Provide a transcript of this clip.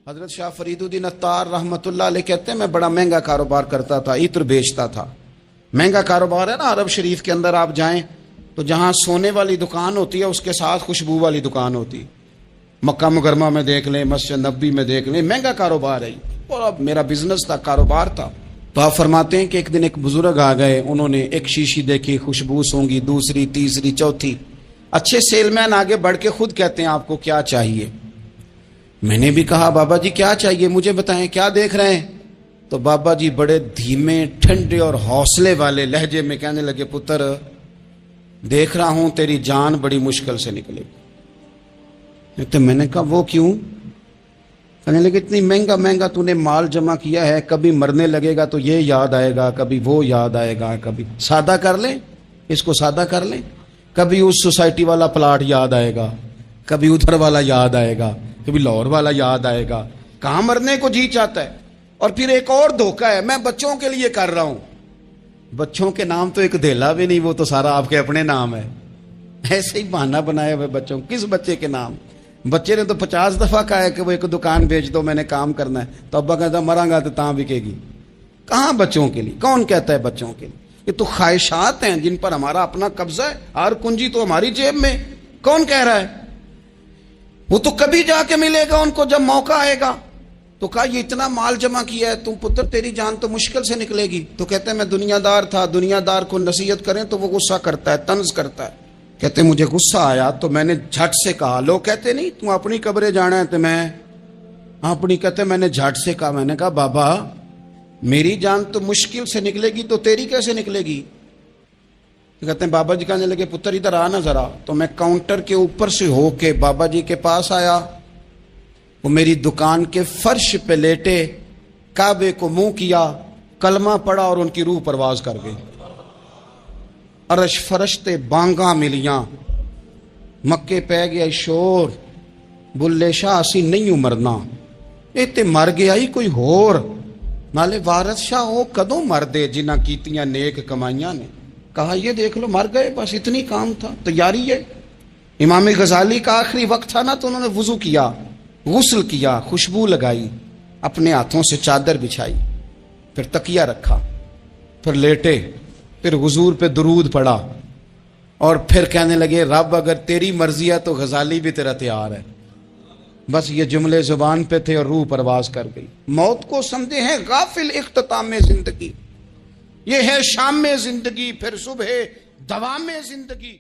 حضرت شاہ فرید الدین اتار رحمت اللہ علیہ کہتے ہیں میں بڑا مہنگا کاروبار کرتا تھا، عطر بیچتا تھا۔ مہنگا کاروبار ہے نا، عرب شریف کے اندر آپ جائیں تو جہاں سونے والی دکان ہوتی ہے اس کے ساتھ خوشبو والی دکان ہوتی، مکہ مکرمہ میں دیکھ لیں، مسجد نبوی میں دیکھ لیں، مہنگا کاروبار ہے اور اب میرا بزنس تھا، کاروبار تھا۔ تو آپ فرماتے ہیں کہ ایک دن ایک بزرگ آ گئے، انہوں نے ایک شیشی دیکھی، خوشبو سونگی، دوسری، تیسری، چوتھی۔ اچھے سیل مین آگے بڑھ کے خود کہتے ہیں آپ کو کیا چاہیے؟ میں نے بھی کہا بابا جی کیا چاہیے مجھے بتائیں، کیا دیکھ رہے ہیں؟ تو بابا جی بڑے دھیمے، ٹھنڈے اور حوصلے والے لہجے میں کہنے لگے پتر دیکھ رہا ہوں تیری جان بڑی مشکل سے نکلے گی۔ تو میں نے کہا وہ کیوں؟ کہنے لگے اتنی مہنگا مہنگا تو نے مال جمع کیا ہے، کبھی مرنے لگے گا تو یہ یاد آئے گا، کبھی وہ یاد آئے گا، کبھی سادہ کر لیں، اس کو سادہ کر لیں، کبھی اس سوسائٹی والا پلاٹ یاد آئے گا، کبھی ادھر والا یاد آئے گا، کبھی لاہور والا یاد آئے گا۔ کہاں مرنے کو جی چاہتا ہے؟ اور پھر ایک اور دھوکہ ہے، میں بچوں کے لیے کر رہا ہوں۔ بچوں کے نام تو ایک دھیلا بھی نہیں، وہ تو سارا آپ کے اپنے نام ہے۔ ایسے ہی بہانہ بنایا ہوئے بچوں، کس بچے کے نام؟ بچے نے تو 50 دفعہ کہا ہے کہ وہ ایک دکان بیچ دو، میں نے کام کرنا ہے، تو ابا کہتا مراں گا تو تاں بکے گی۔ کہاں بچوں کے لیے؟ کون کہتا ہے بچوں کے لیے؟ یہ تو خواہشات ہیں جن پر ہمارا اپنا قبضہ ہے، ہر کنجی تو ہماری جیب میں۔ کون کہہ رہا ہے؟ وہ تو کبھی جا کے ملے گا ان کو جب موقع آئے گا۔ تو کہا یہ اتنا مال جمع کیا ہے تم پتر، تیری جان تو مشکل سے نکلے گی۔ تو کہتے ہیں میں دنیا دار تھا، دنیا دار کو نصیحت کریں تو وہ غصہ کرتا ہے، طنز کرتا ہے۔ کہتے ہیں مجھے غصہ آیا تو میں نے جھٹ سے کہا، لوگ کہتے نہیں تم اپنی قبریں جانا ہے تو میں اپنی، کہتے میں نے جھٹ سے کہا، میں نے کہا بابا میری جان تو مشکل سے نکلے گی تو تیری کیسے نکلے گی؟ کہتے ہیں بابا جی کہنے لگے پتر ادھر آ نا ذرا۔ تو میں کاؤنٹر کے اوپر سے ہو کے بابا جی کے پاس آیا، وہ میری دکان کے فرش پہ لیٹے، کعبے کو منہ کیا، کلمہ پڑا اور ان کی روح پرواز کر گئی۔ عرش فرشتے بانگاں ملیاں، مکے پہ گیا شور، بلے شاہ اسی نہیں مرنا، اے تے مر گیا ہی کوئی ہور، نالے وارث شاہ ہو کدوں مر دے جنہ کیتیاں نیک کمائیاں نے۔ کہا یہ دیکھ لو مر گئے، بس اتنی کام تھا، تیاری ہے۔ امام غزالی کا آخری وقت تھا نا تو انہوں نے وضو کیا، غسل کیا، خوشبو لگائی، اپنے ہاتھوں سے چادر بچھائی، پھر تکیہ رکھا، پھر لیٹے، پھر حضور پہ درود پڑھا، اور پھر کہنے لگے رب اگر تیری مرضی ہے تو غزالی بھی تیرا تیار ہے۔ بس یہ جملے زبان پہ تھے اور روح پرواز کر گئی۔ موت کو سمجھے ہیں غافل اختتام زندگی، یہ ہے شام میں زندگی، پھر صبح دوام میں زندگی۔